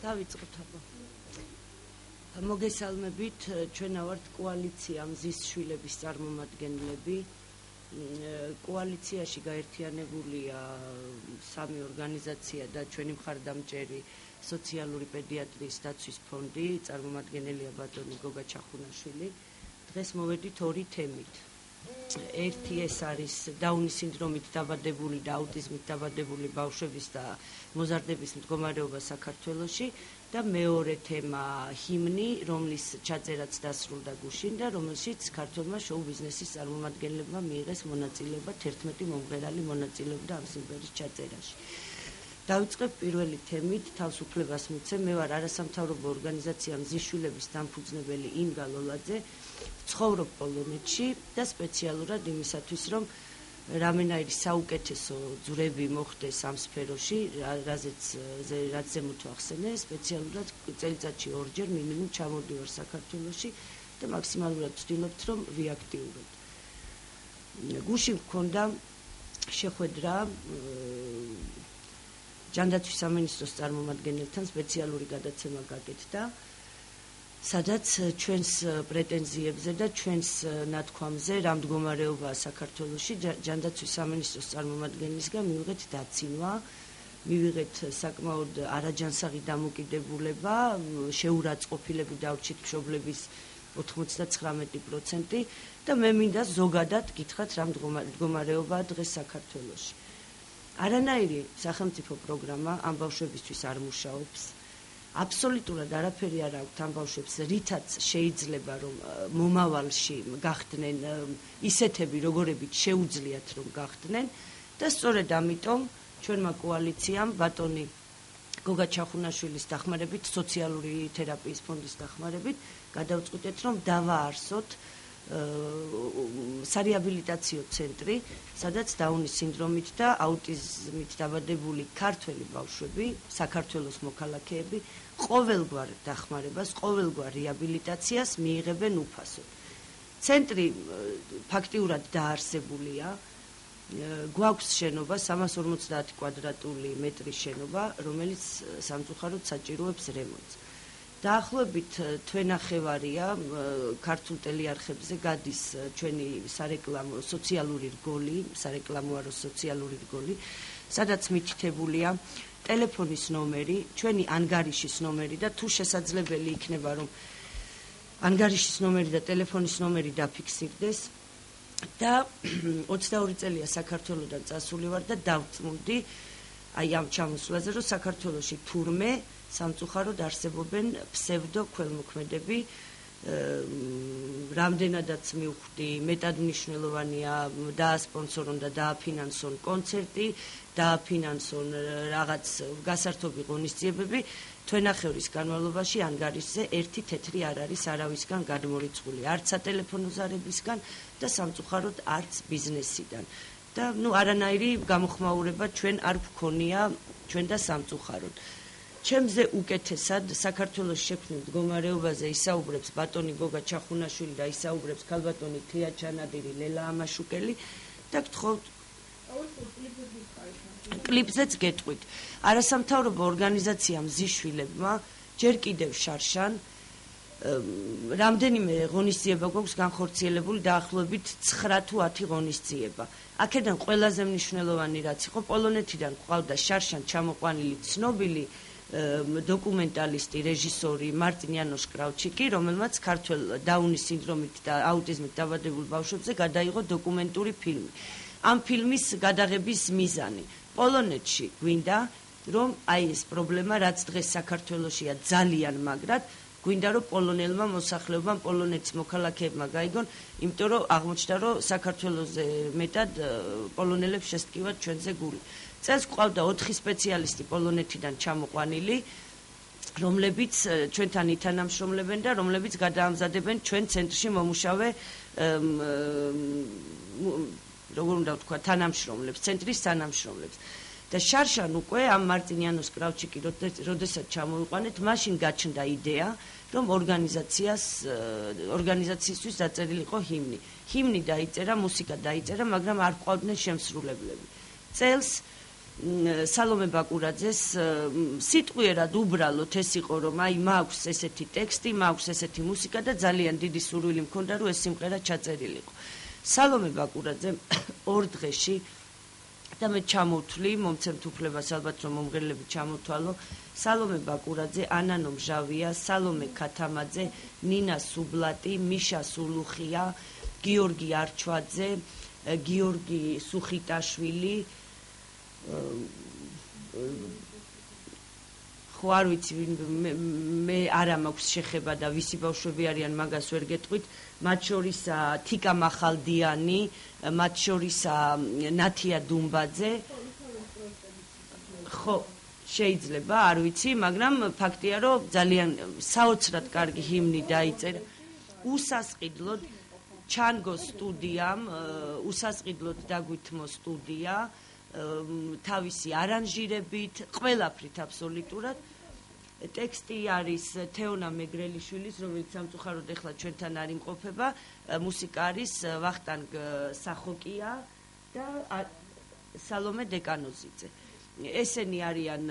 დავიწყოთ აბა. მოგესალმებით, ჩვენ ვართ კოალიცია მზის შვილების წარმომადგენლები. კოალიციაში გაერთიანებულია სამი ორგანიზაცია და ჩვენი მხარდამჭერი სოციალური პედიატრიის დაცვის ფონდი, წარმომადგენელია ბატონი გოგა ჩახუნაშვილი. დღეს მოვედით ორი თემით. ერთი ეს არის დაუნის სინდრომით დაბადებული და აუტიზმით დაბადებული ბავშვების და მოზარდების მდგომარეობა საქართველოში და მეორე თემა ჰიმნი, რომლის ჩაწერაც დასრულდა გუშინ და რომელშიც ქართულმა შოუ ბიზნესის წარმომადგენლებმა მიიღეს მონაწილეობა 11 მომღერალი მონაწილეობდა ამ სიმღერის ჩაწერაში. დავიწყებ პირველი თემით, თავს უფლებას მიცემ, მე ვარ არასამთავრობო ორგანიზაცია მზის შვილების დამფუძნებელი ინგა ლოლაძე, ცხოვრობ პოლონეთში და სპეციალურად იმისათვის, რომ რამენაირი საუკეთესო ძვრები მოხდეს ამ სფეროში, რაც ზემოთ ვახსენე, სპეციალურად წელიწადში ორჯერ მინიმუმ ჩამოვდივარ საქართველოში და მაქსიმალურად ვცდილობთ, რომ ვიაქტიუროთ. გუშინ მქონდა შეხვედრა ჯანდაცვის სამინისტროს წარმომადგენელთან სპეციალური გადაცემა გაკეთდა, სადაც ჩვენს პრეტენზიებზე და ჩვენს ნათქვამზე რა მდგომარეობაა საქართველოში ჯანდაცვის სამინისტროს წარმომადგენლისგან მივიღეთ დაცინვა, მივიღეთ საკმაოდ არაჯანსაღი დამოკიდებულება, შეურაცხყოფილები დავრჩით მშობლების 99% და მე მინდა ზოგადად გითხრათ რა მდგომარეობაა დღეს საქართველოში. არანაირი სახელმწიფო პროგრამა ამ ბავშვებისთვის არ მუშაობს. აბსოლუტურად არაფერი არ აქვთ ამ ბავშვებს, რითაც შეიძლება რომ მომავალში გახდნენ ისეთები, როგორებით შეუძლიათ რომ გახდნენ და სწორედ ამიტომ ჩვენმა კოალიციამ ბატონი გოგა ჩახუნაშვილის დახმარებით, სოციალური თერაპიის ფონდის დახმარებით გადავწყვიტეთ, რომ დავაარსოთ სარეაბილიტაციო ცენტრი, სადაც დაუნის სინდრომით და აუტიზმით დაბადებული ქართველი ბავშვები, საქართველოს მოქალაქეები ყოველგვარ დახმარებას, ყოველგვარ რეაბილიტაციას მიიღებენ უფასოდ. ცენტრი ფაქტიურად დაარსებულია, გვაქვს შენობა 350 კვადრატული მეტრის შენობა, რომელიც სამწუხაროდ საჭიროებს რემონტს. დაახლოებით თვენახევარია ქართულ ტელეარხებზე გადის ჩვენი სარეკლამო სოციალური რგოლი, სარეკლამოა სოციალური რგოლი, სადაც მითითებულია ტელეფონის ნომერი, ჩვენი ანგარიშის ნომერი და თუ შესაძლებელი იქნება რომ ანგარიშის ნომერი და ტელეფონის ნომერი დაფიქსირდეს და 22 წელია საქართველოდან წასული ვარ და დავწმუნდი აი ამ ჩამოსვლაზე, რომ საქართველოში თურმე სამწუხაროდ არსებობენ ფსევდო ქველმოქმედები, რამდენადაც მივხვდი, მეტად მნიშვნელოვანია დაასპონსორონ და დააფინანსონ კონცერტი, დააფინანსონ რაღაც გასართობი ღონისძიებები, თვენახევრის განმავლობაში ანგარიშზე ერთი თეთრი არ არის არავისგან გადმორიცხული, არც სატელეფონო ზარებისგან და სამწუხაროდ არც ბიზნესიდან. და არანაირი გამოხმაურება ჩვენ არ გვქონია ჩვენ და სამწუხაროდ. ჩემზე უკეთესად საქართველოს შექმნილ მდგომარეობაზე ისაუბრებს ბატონი გოგა ჩახუნაშვილი და ისაუბრებს ქალბატონი თეა ჩანადირი, ლელა ამაშუკელი და გთხოვთ კლიპზეც გეტყვით. არასამთავრობო ორგანიზაცია მზის შვილებმა ჯერ კიდევ შარშან რამდენიმე ღონისძიება გვაქვს განხორციელებული დაახლოებით 9 თუ 10 ღონისძიება. აქედან ყველაზე მნიშვნელოვანი რაც იყო, პოლონეთიდან ყავდა შარშან ჩამოყვანილი ცნობილი დოკუმენტალისტი, რეჟისორი მარტინ იანოშ კრავჩიკი, რომელმაც ქართველ დაუნის სინდრომით და აუტიზმით დაბადებულ ბავშვებზე გადაიღო დოკუმენტური ფილმი. ამ ფილმის გადაღების მიზანი პოლონეთში გვინდა, რომ აი ეს პრობლემა, რაც დღეს საქართველოშია ძალიან მაგრად, გვინდა რომ პოლონელმა მოსახლეობამ, პოლონეთის მოქალაქეებმა გაიგონ, იმიტომ რომ აღმოჩნდა, რომ საქართველოზე მეტად პოლონელებს შესტკივათ ჩვენზე გული. წელს გვყავდა 4 სპეციალისტი პოლონეთიდან ჩამოყვანილი, რომლებიც ჩვენთან ითანამშრომლებენ და რომლებიც გადაამზადებენ ჩვენ ცენტრში მომუშავე როგორ უნდა ვთქვა, თანამშრომლებს, ცენტრის თანამშრომლებს. და შარშან უკვე ამ მარტინ იანოშ კრავჩიკი როდესაც ჩამოიყვანეთ, მაშინ გაჩნდა იდეა, რომ ორგანიზაციისთვის დაწერილი იყო ჰიმნი. ჰიმნი დაიწერა, მუსიკა დაიწერა, მაგრამ არ გვყავდნენ შემსრულებლები. წელს სალომე ბაკურაძეს სიტყვიერად უბრალოდ ეს იყო, რომ აი მაქვს ესეთი ტექსტი, მაქვს ესეთი მუსიკა და ძალიან დიდი სურვილი მქონდა, რომ ეს სიმღერა ჩაწერილიყო. სალომე ბაკურაძე ორ დღეში და მე ჩამოვთვლი, მომცემთ უფლებას ალბათ რომ მომღერლები ჩამოთვალო. სალომე ბაკურაძე, ანანო მჟავია, სალომე ქათამაძე, ნინა სუბლატი, მიშა სულუხია, გიორგი არჩვაძე, გიორგი სუხიტაშვილი, ხო არ ვიცი მე არა მაქვს შეხება და ვისი ბავშვები არიან მაგას ვერ გეტყვით, მათ შორისა თიკა მახალდიანი, მათ შორისა ნათია დუმბაძე. ხო შეიძლება არ ვიცი, მაგრამ ფაქტია რომ ძალიან საოცრად კარგი ჰიმნი დაიწერა. უსასყიდლოდ ჩანგო სტუდიამ, უსასყიდლოდ დაგვითმო სტუდია, თავისი არანჟირებით, ყველაფრით აბსოლუტურად. ტექსტი არის თეონა მეგრელიშვილის, რომელიც სამწუხაროდ ეხლა ჩვენთან არ იმყოფება, მუსიკა არის ვახტანგ სახოკია და სალომე დეკანოზიძე. ესენი არიან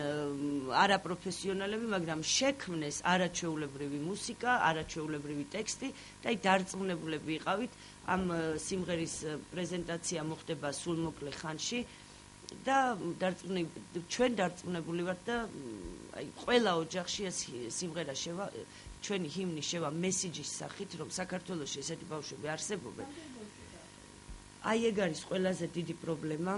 არაპროფესიონალები, მაგრამ შექმნეს არაჩვეულებრივი მუსიკა, არაჩვეულებრივი ტექსტი და დარწმუნებულები იყავით, ამ სიმღერის პრეზენტაცია მოხდება სულ მოკლე ხანში და ჩვენ დარწმუნებული ვართ და აი ყველა ოჯახში ეს სიმღერა შევა, ჩვენი ჰიმნი შევა მესიჯის სახით, რომ საქართველოში ესეთი ბავშვები არსებობენ. აი ეგ არის ყველაზე დიდი პრობლემა.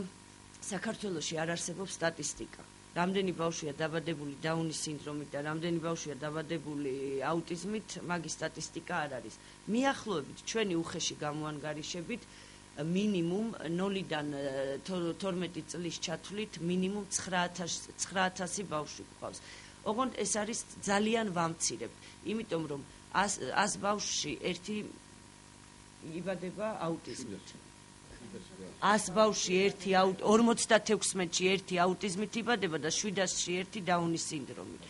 საქართველოში არ არსებობს სტატისტიკა. რამდენი ბავშვია დაბადებული დაუნის სინდრომით და რამდენი ბავშვია დაბადებული აუტიზმით, მაგის სტატისტიკა არ არის. მიახლოებით ჩვენი უხეში გამოანგარიშებით მინიმუმ 0-დან 12 წლის ჩათვლით მინიმუმ 9000 ბავშვი გვყავს. ოღონდ ეს არის ძალიან ვამცირებთ, იმიტომ რომ 100 ბავშვში ერთი იბადება აუტიზმით. 100 ბავშვი 56-ში ერთი აუტიზმით იბადება და 700-ში ერთი დაუნის სინდრომით.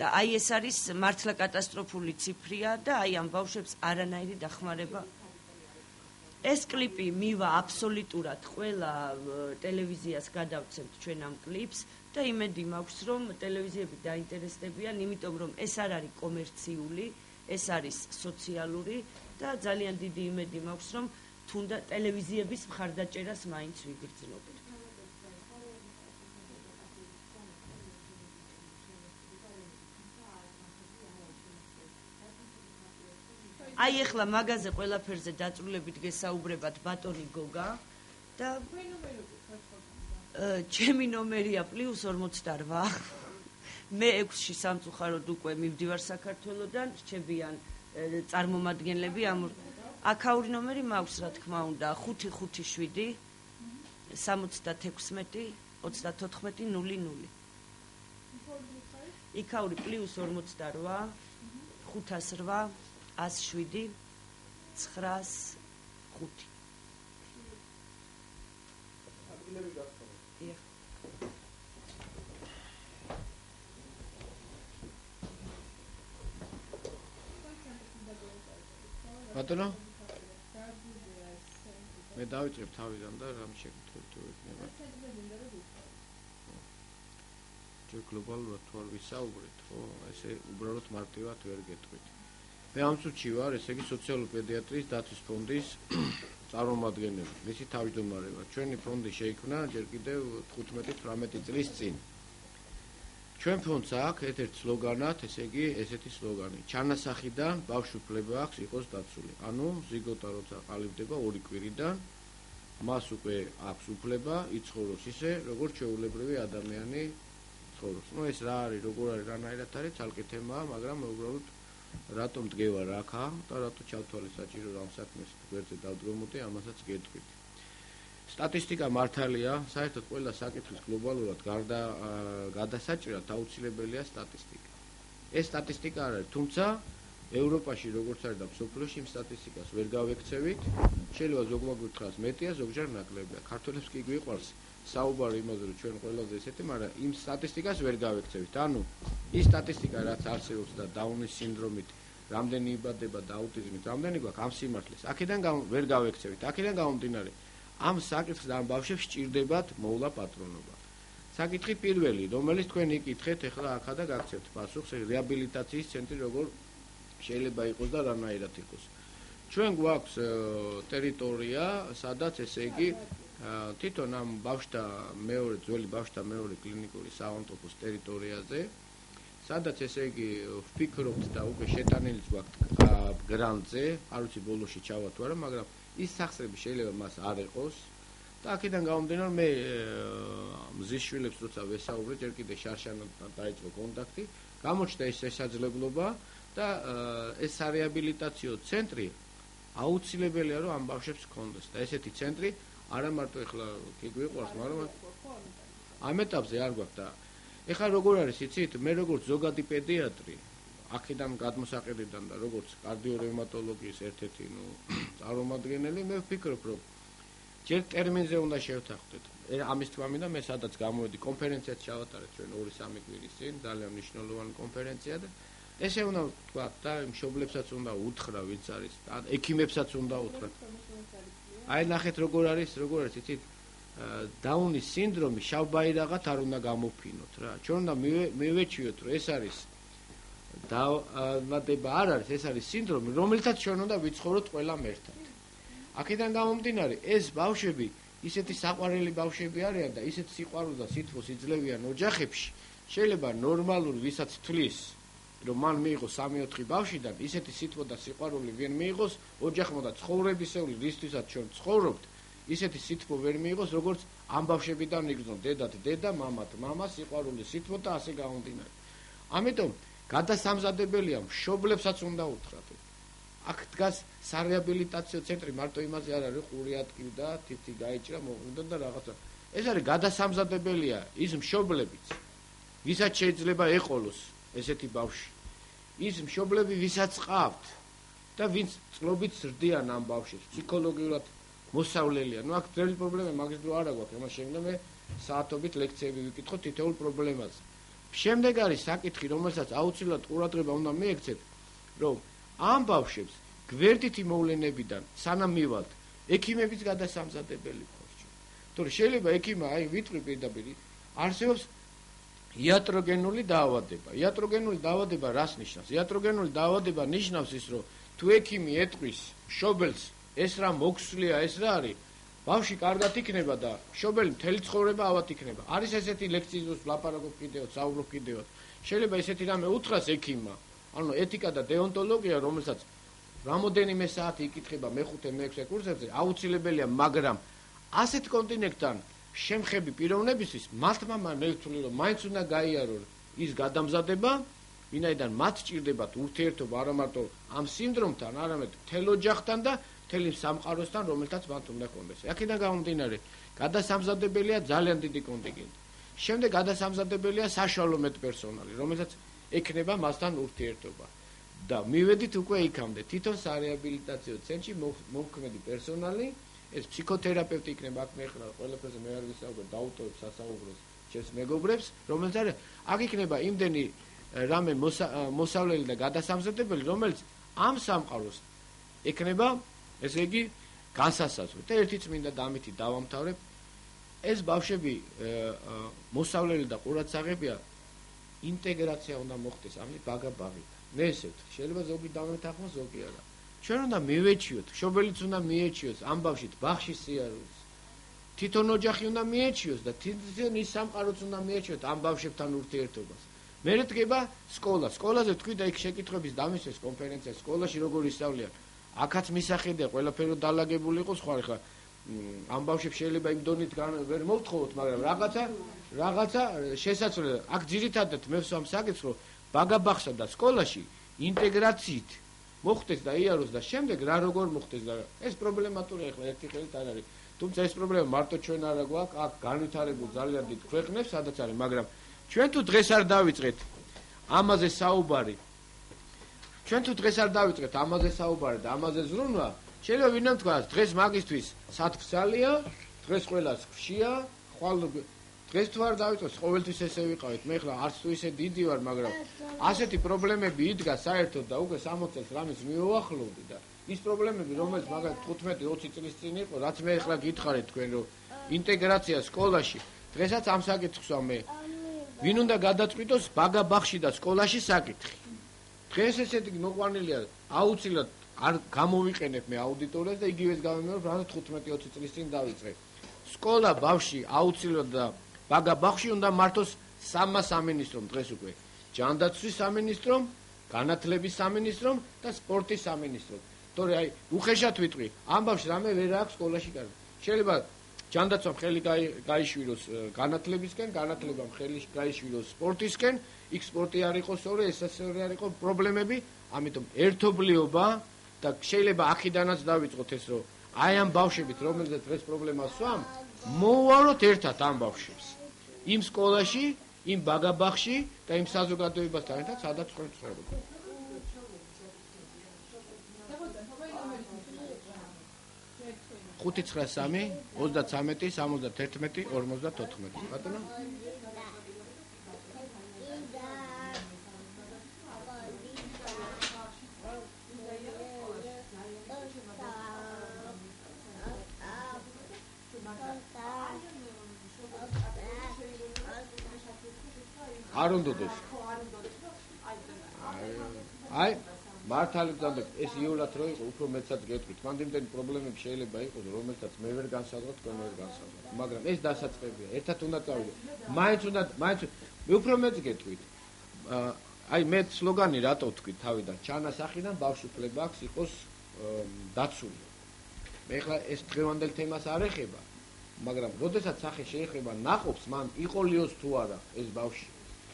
და აი ეს არის მართლა კატასტროფული ციფრია და აი ამ ბავშვებს არანაირი დახმარება. ეს კლიპი მივა აბსოლუტურად ყველა ტელევიზიას გადავცემთ ჩვენ ამ კლიპს და იმედი მაქვს რომ ტელევიზიები დაინტერესდებიან, იმიტომ რომ ეს არ არის კომერციული, ეს არის სოციალური და ძალიან დიდი იმედი მაქვს რომ თუნდა ტელევიზიების მხარდაჭერას მაინც ვიგრძნობთ. აი ახლა მაგაზე ყველაფერზე დაწვრილებით გესაუბრებათ ბატონი გოგა და ჩემი ნომერია +48. მე 6-ში სამწუხაროდ უკვე მივდივარ საქართველოდან, რჩებიან წარმომადგენლები ამ აქაური ნომერი მაქვს რა თქმა უნდა 557 76 34 00. იქაური +48 508 107 905. ბატონო მე დავიწყებ თავიდან და რამ შეგეთქვით იქნება. ჯერ გლობალურად თუ არ ვისაუბრეთ, ხო, ესე უბრალოდ მარტივად ვერ გეტყვით. მე ამ წუთში ვარ, ესე იგი სოციალური პედიატრიის დაცვის ფონდის წარმომადგენელი, მისი თავმჯდომარეა. ჩვენი ფონდი შეიქმნა ჯერ კიდევ 15-18 წლის წინ. ჩვენ ფონდს აქვს ერთ-ერთი სლოგანად, ესე იგი ესეთი სლოგანი: ჩანასახიდან ბავშვი აქვს იყოს დაცული. ანუ ზიგოტა როცა ყალიბდება 2 კვირიდან, მას უკვე აქვს უფლება იცხოვროს ისე, როგორც ჩვეულებრივი ადამიანი ცხოვრობს. ნუ ეს რა არის, როგორ არის, რანაირად არის, ცალკე თემაა, მაგრამ უბრალოდ რატომ დგევა რაქა და რატო ჩავთვალე საჭირო რომ საქმეს გვერდზე დავდგომოდე, ამასაც გეტყვით. სტატისტიკა მართალია, საერთოდ ყველა საკითხის გლობალურად გადასაჭრად აუცილებელია სტატისტიკა. ეს სტატისტიკა არ არის, თუმცა ევროპაში როგორც არის და მსოფლიოში იმ სტატისტიკას ვერ გავექცევით. შეიძლება ზოგმა გითხრას მეტია, ზოგჯერ ნაკლებია. ქართველებს კი გვიყვარს საუბარი იმაზე, რომ ჩვენ ყველაზე ესეთი, მაგრამ იმ სტატისტიკას ვერ გავექცევით. ანუ ის სტატისტიკა რაც არსებობს და დაუნის სინდრომით რამდენი იბადება და აუტიზმით რამდენი გვაქვს ამ სიმართლეს, აქედან ვერ გავექცევით. აქედან გამომდინარე ამ საკითხს და ამ ბავშვებს სჭირდებათ მოვლა პატრონობა. საკითხი პირველი, რომელიც თქვენ იკითხეთ, ეხლა აქა და გაგცემთ პასუხს, რეაბილიტაციის ცენტრი როგორ შეიძლება იყოს და რანაირად იყოს. ჩვენ გვაქვს ტერიტორია, სადაც ესე იგი თვითონ ამ ბავშვთა მეორე ძველი ბავშვთა მეორე კლინიკური საავადმყოფოს ტერიტორიაზე, სადაც ესე იგი ვფიქრობთ და უკვე შეტანილიც გვაქვს გრანტზე, არ ვიცი ბოლოში ჩავა თუ არა, მაგრამ ის სახსრები შეიძლება მას არ ეყოს. და აქედან გამომდინარე მე მზის შვილებს როცა ვესაუბრე, ჯერ კიდე შარშანთან დაიწყო კონტაქტი, გამოჩნდა ეს შესაძლებლობა და ესარეაბილიტაციო ცენტრი აუცილებელია რომ ამ ბავშვებს ჰქონდეს და ესეთი ცენტრი არა მარტო ეხლა კი გვიყვარს, მაგრამ ამ ეტაპზე არ გვაქვს და ეხლა როგორ არის იცით, მე როგორც ზოგადი პედიატრი აქედან გადმოსაყიდიდან და როგორც კარდიორევმატოლოგიის ერთ-ერთი წარმომადგენელი მე ვფიქრობ რომ ჯერ ტერმინზე უნდა შევთანხმდეთ. ამის თქმა მინდა მე სადაც გამოვედი კონფერენციაც ჩავატარეთ ჩვენ 2-3 კვირის წინ, ძალიან მნიშვნელოვანი კონფერენცია და ესე უნდა თქვა და მშობლებსაც უნდა უთხრა, ვინც არის, ექიმებსაც უნდა უთხრა. აი ნახეთ როგორ არის იცით? დაუნის სინდრომი შავბაირაღად არ უნდა გამოფინოთ რა. ჩვენ უნდა მივეჩვიოთ რომ ეს არის დაავადება არ არის, ეს არის სინდრომი, რომელსაც ჩვენ უნდა ვიცხოვროთ ყველამ ერთად. აქედან გამომდინარე, ეს ბავშვები ისეთი საყვარელი ბავშვები არიან და ისეთ სიყვარულს და სითბოს იძლევიან ოჯახებში, შეიძლება ნორმალური ვისაც თვლის, რომ მან მიიღოს 3-4 ბავშვიდან, ისეთი სითბო და სიყვარული ვერ მიიღოს ოჯახმა და ცხოვრებისეული რისთვისაც ჩვენ ცხოვრობთ, ისეთი სითბო ვერ მიიღოს, როგორც ამ ბავშვებიდან იგრძნო დედათ დედა, მამათ მამა, სიყვარული, სითბო და ასე გამომდინარე. ამიტომ გადასამზადებელია მშობლებსაც უნდა უთხრათ. აქ დგას სარეაბილიტაციო ცენტრი, მარტო იმაზე არ არის ყური ატკივდა, თითი გაიჭრა, მოგვიდა და რაღაცა. ეს არის გადასამზადებელია ის მშობლებიც, ვისაც შეიძლება ეყოლოს ესეთი ბავშვი. ის მშობლები, ვისაც ყავთ და ვინც წლობით ზრდიან ამ ბავშვებს, ფსიქოლოგიურად მოსავლელია. აქ ძველი პრობლემა მაგის დრო არა გვაქვს, ამას შემდეგ მე საათობით ლექციები ვიკითხო თითოეულ პრობლემაზე. შემდეგ არის საკითხი, რომელსაც აუცილებლად ყურადღება უნდა მიექცეთ, რომ ამ ბავშვებს გვერდითი მოვლენებიდან სანამ მივალთ, ექიმების გადასამზადებელი ხართ. თორე შეიძლება ექიმა აი ვიტყვი პირდაპირ არსებობს იატროგენული დაავადება. იატროგენული დაავადება რას ნიშნავს? იატროგენული დაავადება ნიშნავს ის, რომ თუ ექიმი ეტყვის მშობელს ეს რა მოქსვლია, ეს რა არის, ბავშვი კარგად იქნება და მშობელი მთელი ცხოვრება ავად იქნება. არის ესეთი ლექციის დროს ვლაპარაკობ კიდევ, საუბრობ კიდევ. შეიძლება ესეთი რამე უთხრას ექიმმა. ანუ ეთიკა და დეონტოლოგია, რომელსაც რამოდენიმე საათი იკითხება მე-5, მე-6 კურსებზე, აუცილებელია, მაგრამ ასეთ კონტინენტთან შემხები პიროვნებისთვის მათმა მე ვთვლი, რომ მაინც უნდა გაიარონ ის გადამზადება, ვინაიდან მათ სჭირდებათ ურთიერთობა არა მარტო ამ სინდრომთან, არამედ მთელ ოჯახთან და მთელი სამყაროსთან, რომელთაც მათ უნდა ჰქონდეს. აქედან გამომდინარე, გადასამზადებელია ძალიან დიდი კონტინენტი. შემდეგ გადასამზადებელია საშუალო მეტპერსონალი, რომელსაც ექნება მასთან ურთიერთობა. და მივედით უკვე იქამდე. თვითონ სარეაბილიტაციო ცენტრში მოქმედი პერსონალი, ეს ფსიქოთერაპევტი იქნება, აქ მე ხარ ყველაფერზე მე არ ვისაუბრებ, დაუტოვებ სასაუბროს ჩემს მეგობრებს, რომელსაც აქ იქნება იმდენი რამე მოსავლელი და გადასამზადებელი, რომელიც ამ სამყაროს ექნება, ესე იგი, განსასაზღვრი. და ერთი წმინდა დამითი დავამთავრებ, ეს ბავშვები მოსავლელი და ყურადსაღებია ინტეგრაცია უნდა მოხდეს ამის ბაგაბაღი. მე ესე ვთქვი, შეიძლება ზოგი დამეთახმო, ზოგი არა. ჩვენ უნდა მივეჩიოთ, მშობელიც უნდა მიეჩიოს ამ ბავშვით ბაღში სიარულს. თვითონ ოჯახი უნდა მიეჩიოს და თვითონ ის სამყაროც უნდა მიეჩიოთ ამ ბავშვებთან ურთიერთობას. მერე დგება სკოლა. სკოლაზე თქვი და იქ შეკითხვების დამისვეს კონფერენცია სკოლაში როგორ ისწავლიან. აქაც მისახედია ყველაფერი დალაგებული იყოს, ხო ახლა ამ ბავშვებს შეიძლება იმ დონით ვერ მოვთხოვოთ, მაგრამ რაღაცა შესაძლოა. აქ ძირითადად მე ვსვამ საკითხს, რომ ბაგაბაღსა და სკოლაში ინტეგრაციით მოხდეს და იაროს და შემდეგ რა როგორ მოხდეს და ეს პრობლემატურია ახლა ერთი ხელით არ არის. თუმცა ეს პრობლემა მარტო ჩვენ არა გვაქვს, აქ განვითარებულ ძალიან დიდ ქვეყნებს სადაც არის, მაგრამ ჩვენ თუ დღეს არ დავიწყეთ ამაზე საუბარი, და ამაზე ზრუნვა, შეიძლება ვინმე თქვა, დღეს მაგისთვის სათფსალია, დღეს ყველას ხშია, ხვალ დღეს თუ არ დავიწყოთ, ყოველთვის ესე ვიყავით. მე ხლა არც თუ ისე დიდი ვარ, მაგრამ ასეთი პრობლემები იდგა საერთოდ და უკვე 60 წელს რამის მივუახლოვდი და ის პრობლემები, რომელიც მაგალითად 15-20 წლის წინ იყო, რაც მე ხლა გითხარით თქვენ, რომ ინტეგრაცია სკოლაში დღესაც ამ საკითხს ვამე. ვინ უნდა გადაწყვიტოს ბაგა-ბაღში და სკოლაში საკითხი. დღეს ესეთი მოყვანილია აუცილებლად არ გამოვიყენებ მე აუდიტორიას და იგივეს გავიმეორებ, რა 15-20 წლის წინ დავიწყე. სკოლა ბავში აუცილებლად და ბაგა-ბაღში უნდა მართოს სამმა სამინისტრომ დღეს უკვე. ჯანდაცვის სამინისტრომ, განათლების სამინისტრომ და სპორტის სამინისტრომ. თორე აი უხეშად ვიტყვი, ამ ბავშვს რამე ვერ აქვს სკოლაში კარგი. შეიძლება ჯანდაცვამ ხელი გაიშვიროს განათლებისკენ, განათლებამ ხელი გაიშვიროს სპორტისკენ, იქ სპორტი არ იყოს სწორი, ეს არ იყოს პრობლემები, ამიტომ ერთობლიობა და შეიძლება აქედანაც დავიწყოთ ეს რომ აი ამ ბავშვებით რომელზეც დღეს პრობლემას ვამ, მოვუაროთ ერთად ამ ბავშვებს. იმ სკოლაში, იმ ბაგა-ბაღში და იმ საზოგადოებასთან ერთად სადაც ცხოვრობენ. 593 33 71 54 ბატონო არ უნდოდეს აი მართალი გძანდეთ ეს იოლად რო იყო უფრო მეცად გეტყვით მანდ პრობლემები შეიძლება იყოს რომელსაც მე ვერ განსაზღვროთ თქვენ ვერ განსაზღვროთ მაგრამ ეს დასაწყებია ერთად უნდა წავიდეთ მაინც მე უფრო მეც გეტყვით აი მე სლოგანი რატო ვთქვი თავიდან ჩანასახიდან ბავშვი აქვს იყოს დაცული მე ხლა ეს დღევანდელ თემას არ ეხება მაგრამ როდესაც სახე შეეხება ნაყოფს მან იყოლიოს თუ არა ეს ბავშვი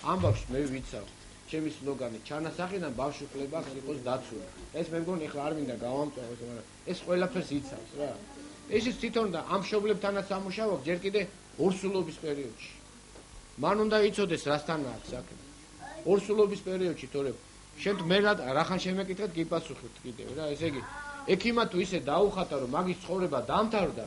ამ ბავშვს მე ვიცავ ჩემი სლოგანი ჩანასახიდან ბავშვი-ყლებას იყოს დაცული. ეს მე მგონი ახლა არ მინდა გავამწვავოს, მაგრამ ეს ყველაფერს იცავს რა. ესეც თვითონ და ამ მშობლებთანაც ამუშავებ ჯერ კიდე ორსულობის პერიოდში. მან უნდა იცოდეს რასთან აქვს საქმე. ორსულობის პერიოდში, თორემ შენ მე რახან შემეკითხეთ გიპასუხებთ კიდევ რა. ესე იგი, ექიმა თუ ისე დაუხატა რომ მაგის ცხოვრება დამთავრდა,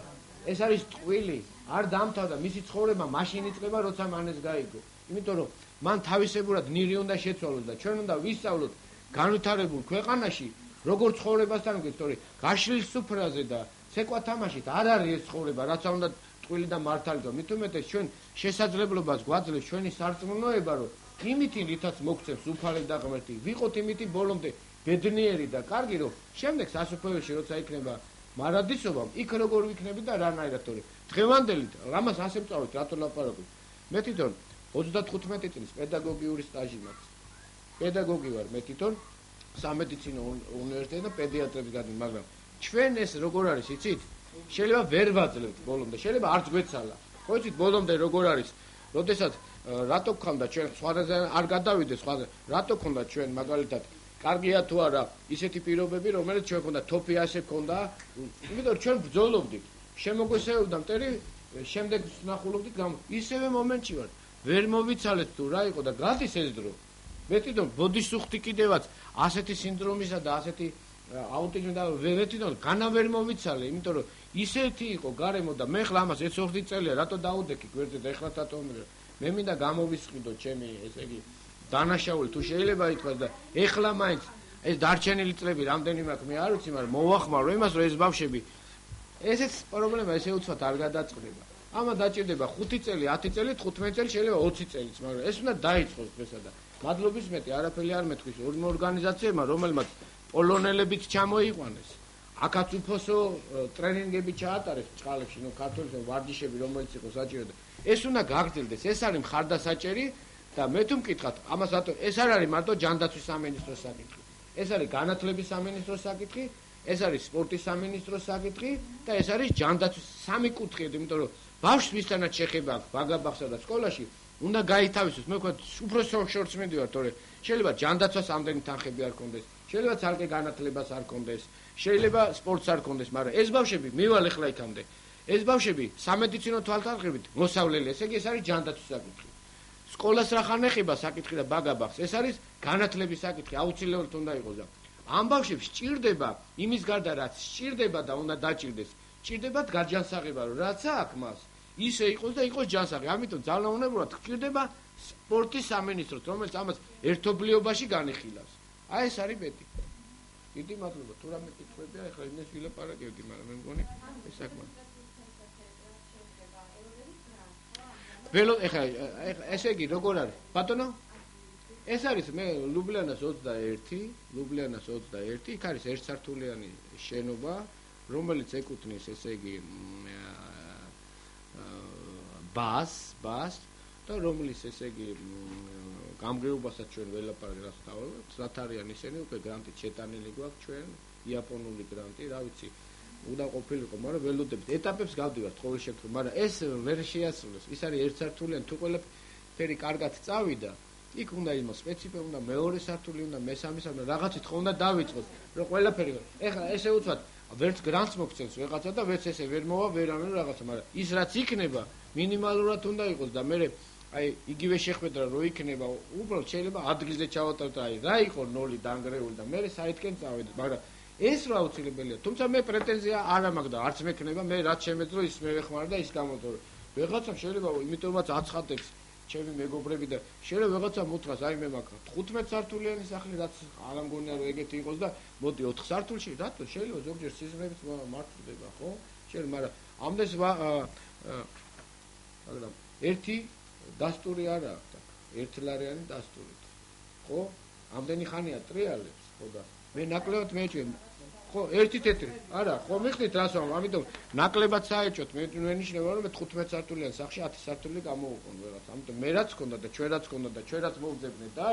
ეს არის ტყვილი, არ დამთავრდა, მისი ცხოვრება მაშინ იწყება, როცა მან ეს გაიგო. იმიტომ რომ მან თავისებურად ნირი უნდა შეცვალოს და ჩვენ უნდა ვისწავლოთ განვითარებულ ქვეყანაში როგორ ცხოვრებასთან გეცტორი გაშლის სუფრაზე და ცეკვა თამაშით არ არის ეს ცხოვრება რაც უნდა ტყვილი და მართალი გო მithumetes ჩვენ შესაძლებლობას გვაძლევს ჩვენი სარწმუნოება რომ იმითი რითაც მოგცემს უფალი და ღმერთი ვიყოთ იმითი ბოლომდე ბედნიერი და კარგი რომ შემდეგ სასופველში როცა იქნება მარადისობა იქ როგორ ვიქნები და რანაირად თორე დღევანდელი ამას ასე ვწავით რატო ლაპარაკობ მე თვითონ 35 წლის პედაგოგიური სტაჟი მაქვს. პედაგოგი ვარ მე თვითონ სამედიცინო უნივერსიტეტში და პედიატრების გადი, მაგრამ ჩვენ ეს როგორ არის, იცით? შეიძლება ვერ ვაძლევთ ბოლომდე, შეიძლება არც გვეცალა. ხო იცით ბოლომდე როგორ არის? როდესაც რატო გქონდა ჩვენ სხვაზე არ გადავიდეს სხვაზე, რატო გქონდა ჩვენ მაგალითად კარგია თუ არა ისეთი პირობები, რომელიც ჩვენ გქონდა თოფი ასე გქონდა, იმიტომ ჩვენ ბრძოლობდით. შემოგვესეულდა მტერი, შემდეგ ვნახულობდით გამ ისევე მომენტში ვარ. ვერ მოვიცალეთ თუ რა იყო და გადის ეს დრო. მე თვითონ ბოდისუხტი კიდევაც ასეთი სინდრომისა და ასეთი აუტიზმი და მე თვითონ განა ვერ მოვიცალე, იმიტომ რომ ისეთი იყო გარემო და მე ხლა ამას 1-2 წელია რატო დაუდექი გვერდზე და ეხლა თათომი მე მინდა გამოვისყიდო ჩემი ესე იგი დანაშაული თუ შეიძლება ითქვას და ეხლა მაინც ეს დარჩენილი წლები რამდენი მაქვს მე არ ვიცი, მაგრამ მოვახმარო იმას რომ ეს ბავშვები ესეც პრობლემა ესე უცბად არ გადაწყდება. ამა დაჭირდება 5 წელი, 10 წელი, 15 წელი, შეიძლება 20 წელიც, მაგრამ ეს უნდა დაიწყოს დღესა და მადლობის მეტი არაფერი არ მეთქვის ორ ორგანიზაციებმა, რომელმაც პოლონელებიც ჩამოიყვანეს. აქაც უფოსო ტრენინგები ჩაატარეს წყალებში, ნუ ქართულში ვარჯიშები რომელიც იყო საჭირო და ეს უნდა გაგრძელდეს. ეს არის მხარდასაჭერი და მე თუ მკითხავთ, ამას რატო ეს არ არის მარტო ჯანდაცვის სამინისტროს საკითხი. ეს არის განათლების სამინისტროს საკითხი, ეს არის სპორტის სამინისტროს საკითხი და ეს არის ჯანდაცვის სამი კუთხედი, იმიტომ რომ ბავშვს ვისთანაც შეხება აქვს ბაგა-ბაღსა და სკოლაში უნდა გაითავისოს. მე ვქო უფრო შორტს მიდივარ, თორე შეიძლება ჯანდაცვას ამდენი თანხები არ კონდეს, შეიძლება ცალკე განათლებას არ კონდეს, შეიძლება სპორტს არ კონდეს, მაგრამ ეს ბავშვები მივალ ახლა იქამდე. ეს ბავშვები სამედიცინო თვალსაზრისით მოსავლელი, ესე იგი ეს არის ჯანდაცვის საკითხი. სკოლას რახან ეხება საკითხი და ბაგა-ბაღს, ეს არის განათლების საკითხი, აუცილებლად უნდა იყოს და ამ ბავშვებს სჭირდება იმის გარდა რაც სჭირდება და უნდა დაჭირდეს, სჭირდებათ გაჯანსაღება, რომ რაც აქვს მას ისე იყოს და იყოს ჯანსაღი. ამიტომ ძალაუნებურად გჭირდება სპორტის სამინისტროს, რომელიც ამას ერთობლიობაში განიხილავს. აი ეს არის მეტი. დიდი მადლობა. თუ რამე კითხვებია, ახლა იმას ვილაპარაკებდი, მაგრამ მე მგონი ეს საკმაოდ. ველო ეხლა ესე იგი როგორ არის ბატონო ეს არის მე ლუბლიანას 21 იქ არის ერთსართულიანი შენობა რომელიც ეკუთვნის ესე იგი ბას და რომლის ესე იგი გამგეობასაც ჩვენ ველაპარაკეთ რას თავად რაც არიან ისინი უკვე გრანტით შეტანილი გვაქვს ჩვენ იაპონური გრანტი რა ვიცი უნდა ყოფილიყო მაგრამ ველოდებით ეტაპებს გავდივართ ყოველ შემთხვევაში მაგრამ ეს ვერ შეასრულეს ის არის ერთსართულიანი თუ ყველაფერი კარგად წავიდა იქ უნდა იმოს სპეციფიკა უნდა მეორე სართული უნდა მესამე სართული რაღაცით ხო უნდა დავიწყოთ რომ ყველაფერი ეხლა ესე უცბად ვერც გრანტს მოგცემს ვიღაცა და ვერც ესე ვერ მოვა ვერავინ რაღაცა მაგრამ ის რაც იქნება მინიმალურად უნდა იყოს და მე აი იგივე შეხვედრა რო იქნება უბრალოდ შეიძლება ადგილზე ჩავატაროთ აი რა იყო ნოლი დანგრეული და მე საითკენ წავედი მაგრამ ეს რა აუცილებელია თუმცა მე პრეტენზია არ მაქვს და არც მექნება მე რაც შემეძრო ის მე ვეხმარ და ის გამოწვევ ვიღაცა შეიძლება იმიტომაც აცხადებს ჩემი მეგობრები და შეიძლება ვიღაცა მოთხრას აი მე მაქვს 15 სართულიანი სახლი რაც არ ამგონია რომ ეგეთი იყოს და მოდი 4 სართულში რატო შეიძლება ზოგჯერ სიზმრებით მართლდება ხო შეიძლება მაგრამ ამდენს მაგრამ ერთი დასტური არ აქვს ერთლარიანი დასტურით ხო ამდენი ხანია ტრიალებს ხო და მე ნაკლებად მეჭვენ ხო ერთი თეთრი არა ხო მიხდით რას ვამ ამიტომ ნაკლებად საეჭოთ მე ნიშნება რომ მე 15 სართულიან სახში 10 სართული გამოვუყონ ვიღაც ამიტომ მე რაც ქონდა და ჩვენ რაც ქონდა და ჩვენ რაც მოვძებნეთ და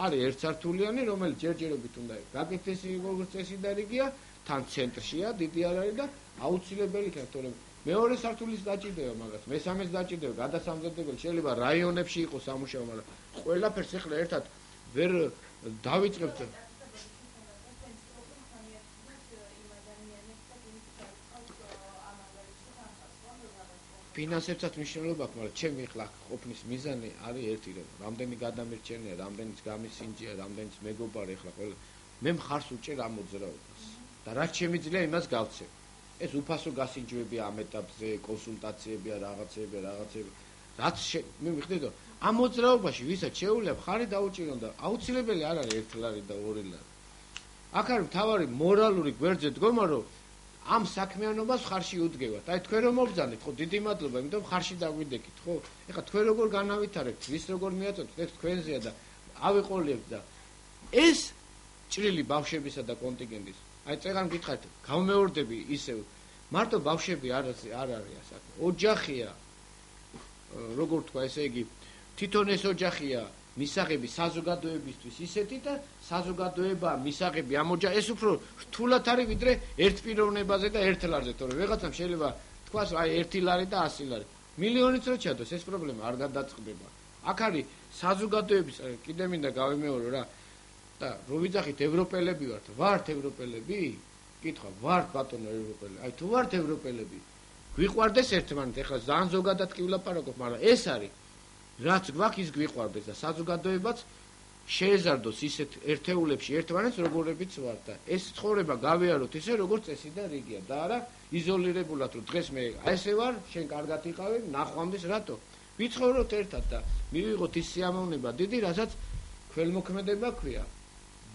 არის ერთსართულიანი რომელიც ჯერჯერობით უნდა გაკეთდეს როგორც წესი და რიგია თან ცენტრშია დიდი არ არის და აუცილებელი იქნება თორემ მეორე სართულის დაჭირდება მაგას მესამეს დაჭირდება გადასამზადებელი შეიძლება რაიონებში იყოს სამუშაო მაგრამ ყველაფერს ეხლა ერთად ვერ დავიწყებთ ფინანსებსაც მნიშვნელობა აქვს, მაგრამ ჩემი ახლა ყოფნის მიზანი არის ერთი რომ რამდენი გადამირჩენია, რამდენიც გამისინჯია, რამდენიც მეგობარი ახლა ყველა მე მხარს უჭერ ამ მოძრაობას და რაც შემიძლია იმას გავცემ. ეს უფასო გასინჯვებია ამ ეტაპზე, კონსულტაციებია, რაღაცებია. რაც მე მიხდით რომ ამ მოძრაობაში ვისაც შეუძლია მხარი დაუჭირონ და აუცილებელი არ არის 1 ლარი და 2 ლარი. აქ არის მთავარი მორალური გვერდზე დგომა რომ ამ საქმიანობას ხარში უდგევათ. აი თქვენ რომ მობრძანეთ, ხო, დიდი მადლობა, იმიტომ ხარში დაგვიდეკით, ხო? ეხლა თქვენ როგორ განავითარებთ, ვის როგორ მიაწოდეთ, ეს თქვენზეა და ავიყოლიებთ და ეს ჭრილი ბავშვებისა და კონტინგენტის. აი წეგან გითხარით, გამეორდები ისევ, მარტო ბავშვები არ არია საქმე. ოჯახია. როგორ თქვა, ესე იგი, თვითონ ეს ოჯახია მისაღები საზოგადოებისთვის ისეთი და საზოგადოება მისაღები ამ ეს უფრო რთულად არის ვიდრე ერთ პიროვნებაზე და ერთ ლარზე, თორემ ვიღაცამ შეიძლება თქვას აი 1 ლარი და 100 ლარი. მილიონიც რო ჩადოს, ეს პრობლემა არ გადაწყდება. აქ არის საზოგადოების კიდე მინდა გავიმეორო რა და რო ვიძახით ევროპელები ვართ ევროპელები? კითხვა, ვართ ბატონო ევროპელები. აი თუ ვართ ევროპელები, გვიყვარდეს ერთმანეთ, ეხლა ძალიან ზოგადად კი ვლაპარაკობ, მაგრამ ეს არის რაც გვაქვს ის გვიყვარდეს და საზოგადოებაც შეეზარდოს ისეთ ერთეულებში ერთმანეთს როგორებიც ვართ და ეს ცხოვრება გავიაროთ ისე როგორც წესი და რიგია და არა იზოლირებულად რომ დღეს მე ესე ვარ შენ კარგად იყავი ნახვამდის რატო ვიცხოვროთ ერთად და მივიღოთ ის სიამოვნება დიდი რასაც ქველმოქმედება ქვია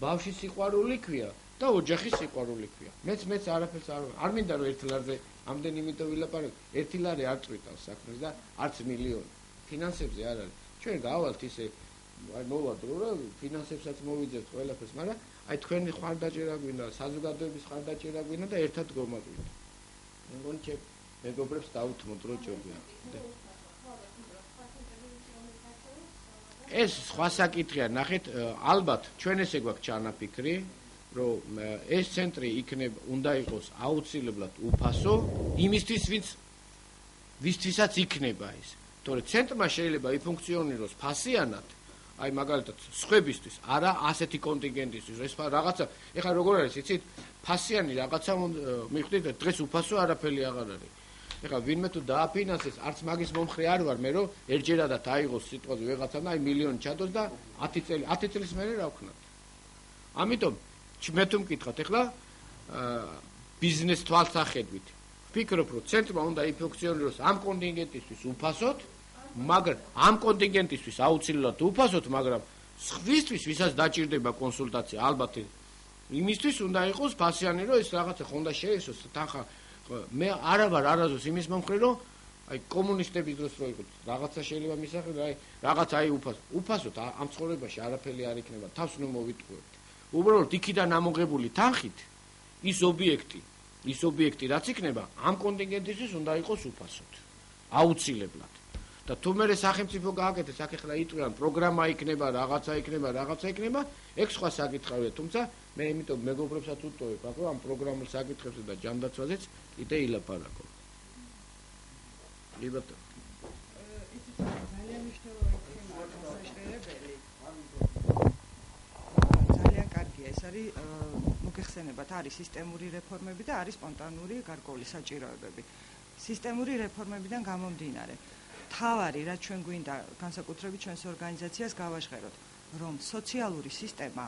ბავში სიყვარული ქვია და ოჯახის სიყვარული ქვია მეც არაფერს არ მინდა რომ 1 ლარზე ამდენი იმიტომ ვილაპარაკო 1 ლარი არ წვიტავს საქმეს და არც მილიონი ფინანსებზე არ არის. ჩვენ გავალთ ისე აი მოვადრო რა ფინანსებსაც მოვიძებთ ყველაფერს, მაგრამ აი თქვენი ხარდაჭერა გვინდა, საზოგადოების ხარდაჭერა გვინდა და ერთად გომაგვით. მე მგონი ჩემ მეგობრებს დავუთმოთ რო ჭობია. ეს სხვა საკითხია, ნახეთ, ალბათ ჩვენ ესე გვაქვს ჩანაფიქრი, რომ ეს ცენტრი იქნება უნდა იყოს აუცილებლად უფასო იმისთვის, ვისთვისაც იქნება ეს. თორე ცენტრმა შეიძლება იფუნქციონიროს ფასიანად, აი მაგალითად სხვებისთვის, არა ასეთი კონტინგენტისთვის, ეს რაღაცა, ეხლა როგორ არის, იცით, ფასიანი რაღაცა მიხვდით, დღეს უფასო არაფერი აღარ არის. ეხლა ვინმე თუ დააფინანსეს, არც მაგის მომხრე არ ვარ მე, რომ ერთჯერადად აიღოს სიტყვაზე ვიღაცამ და აი მილიონი ჩადოს და 10 წლის მერე რა ვქნათ. ამიტომ მე თუ მკითხავთ, ეხლა ბიზნეს თვალსახედვით ვფიქრობ, რომ ცენტრმა უნდა იფუნქციონიროს ამ კონტინგენტისთვის უფასოდ, მაგრამ ამ კონტინგენტისთვის აუცილებლად უფასოდ, მაგრამ სხვისთვის, ვისაც დაჭირდება კონსულტაცია, ალბათ იმისთვის უნდა იყოს ფასიანი, რომ ეს რაღაცა ხონდა შეესოს თანხა. მე არა ვარ არაზოს იმის მომხრე, რომ აი კომუნისტების დროს რო იყო რაღაცა შეიძლება მისახელო, აი რაღაც აი უფასოდ ამ ცხოვრებაში არაფერი არ იქნება, თავს ნუ მოვიტყუებთ. უბრალოდ იქიდან ამოღებული თანხით ის ობიექტი რაც იქნება, ამ კონტინგენტისთვის უნდა იყოს უფასოდ. აუცილებლად. და თუ მე სახელმწიფო გააკეთეს, აქ ახლა იტყვიან პროგრამა იქნება, რაღაცა იქნება, ეგ სხვა საკითხია, თუმცა მე იმიტომ მეგობრებსაც უტყუებ, რომ ამ პროგრამულ საკითხებზე და ჯანდაცვაზეც კიდე ილაპარაკო. იბატონო. ძალიან მნიშვნელოვანი თემაა გასაჟღერებელი. ძალიან კარგია, ეს არის მოგეხსენებათ, არის სისტემური რეფორმები და არის სპონტანური გარკვეული საჭიროებები. სისტემური რეფორმებიდან გამომდინარე, თავარი რაც ჩვენ გვინდა განსაკუთრებით ჩვენს ორგანიზაციას გავაჟღეროთ, რომ სოციალური სისტემა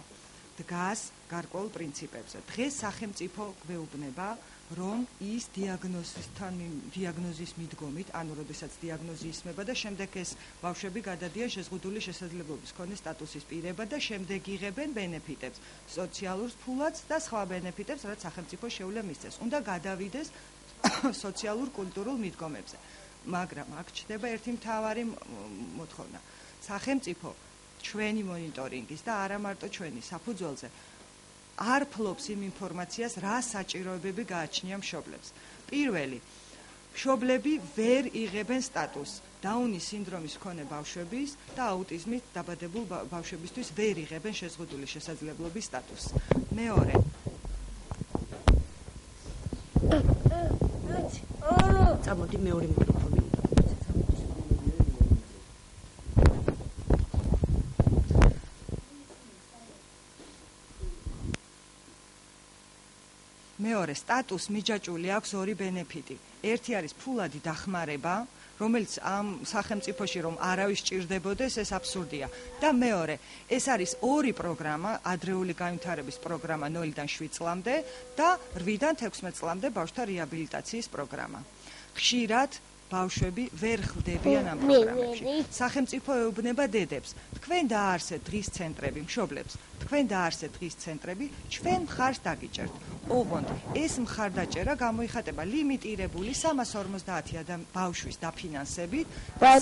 დგას გარკვეულ პრინციპებზე. დღეს სახელმწიფო გვეუბნება, რომ ის დიაგნოზის მიდგომით, ანუ როდესაც დიაგნოზი ისმება და შემდეგ ეს ბავშვები გადადიან შეზღუდული შესაძლებლობის მქონე სტატუსის პირებად და შემდეგ იღებენ ბენეფიტებს, სოციალურ ფულადს და სხვა ბენეფიტებს, რაც სახელმწიფო შეუძლია მისცეს. უნდა გადავიდეს სოციალურ-კულტურულ მიდგომებზე. მაგრამ აქ ჩნდება ერთი მთავარი მოთხოვნა. სახელმწიფო ჩვენი მონიტორინგის და არა მარტო ჩვენი საფუძველზე არ ფლობს იმ ინფორმაციას, რა საჭიროებები გააჩნია მშობლებს. პირველი, მშობლები ვერ იღებენ სტატუსს. დაუნის სინდრომის მქონე ბავშვების და აუტიზმით დაბადებულ ბავშვებისთვის ვერ იღებენ შეზღუდული შესაძლებლობის სტატუსს. მეორე, წამოდი მეორე მიკროფონი. მეორე, სტატუსს მიჯაჭვული აქვს ორი ბენეფიტი. ერთი არის ფულადი დახმარება, რომელიც ამ სახელმწიფოში რომ არავის ჭირდებოდეს, ეს აბსურდია. და მეორე, ეს არის ორი პროგრამა, ადრეული განვითარების პროგრამა 0-დან 7 წლამდე და 8-დან 16 წლამდე ბავშვთა რეაბილიტაციის პროგრამა. ხშირად ბავშვები ვერ ხვდებიან ამ პროგრამებში. სახელმწიფო ეუბნება დედებს, თქვენ დაარსეთ დღის ცენტრები მშობლებს, თქვენ დაარსეთ დღის ცენტრები, ჩვენ მხარს დაგიჭერთ. ოღონდ ეს მხარდაჭერა გამოიხატება ლიმიტირებული 350 ბავშვის დაფინანსებით,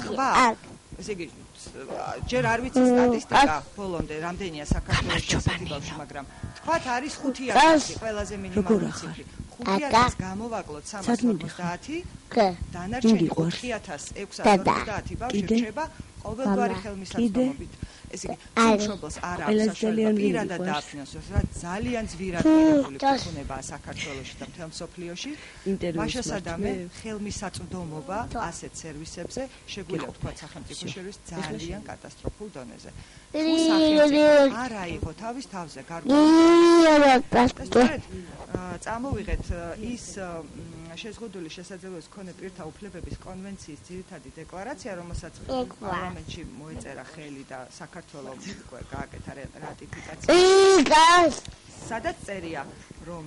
სხვა ესე იგი ჯერ არ ვიცი სტატისტიკა ბოლომდე რამდენია საქართველოში ასეთი ბავშვი, მაგრამ თქვათ არის 5000 ყველაზე მინიმალური ციფრი. 5000 გამოვაკლოთ 350, დანარჩენი 5650 ბავშვი რჩება ყოველგვარი ხელმისაწვდომობით. ესე იგი, მშობლს არ აქვს საშუალება პირადად დააფინანსოს, რაც ძალიან ძვირადღირებული ფუნქციონირებაა საქართველოში და მთელ მსოფლიოში. მაშასადამე ხელმისაწვდომობა ასეთ სერვისებზე შეგვიძლია ვთქვათ სახელმწიფო შორის ძალიან კატასტროფულ დონეზე. თუ სახელმწიფო არ აიღო თავის თავზე გარკვეული წამოვიღეთ ის შეზღუდული შესაძლებლობის მქონე პირთა უფლებების კონვენციის ძირითადი დეკლარაცია, რომელსაც პარლამენტში მოეწერა ხელი და საქართველოს გააკეთა რატიფიკაცია. სადაც წერია, რომ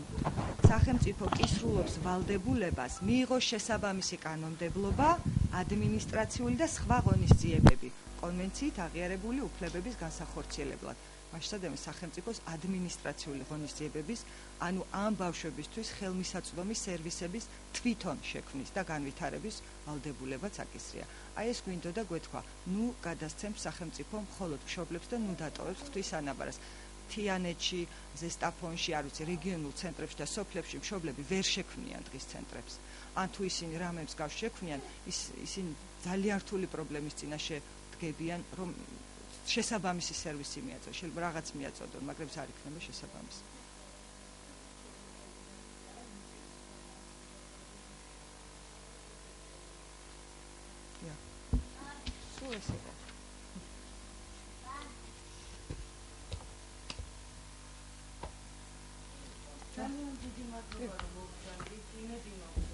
სახელმწიფო კისრულობს ვალდებულებას მიიღოს შესაბამისი კანონმდებლობა, ადმინისტრაციული და სხვა ღონისძიებები კონვენციით აღიარებული უფლებების განსახორციელებლად. მასშტაბების სახელმწიფოს ადმინისტრაციული ღონისძიებების, ანუ ამ ბავშვებისთვის ხელმისაწვდომი სერვისების თვითონ შექმნის და განვითარების ვალდებულებაც აკისრია. აი ეს გვინდოდა გვეთქვა, ნუ გადასცემს სახელმწიფო მხოლოდ მშობლებს და ნუ დატოვებს ღვთის ანაბარას. თიანეთში, ზესტაფონში, არ ვიცი, რეგიონულ ცენტრებში და სოფლებში მშობლები ვერ შექმნიან დღის ცენტრებს. ან თუ ისინი რამებს გავშექმნიან, ისინი ძალიან რთული პრობლემის წინაშე დგებიან, რომ შესაბამისი სერვისი მიაწოდონ, შეიძლება რაღაც მიაწოდონ, მაგრამ ეს არ იქნება შესაბამისი. სულ ეს იყო. ძალიან დიდი მადლობა რომ მოგწონთ, იმედი მაქვს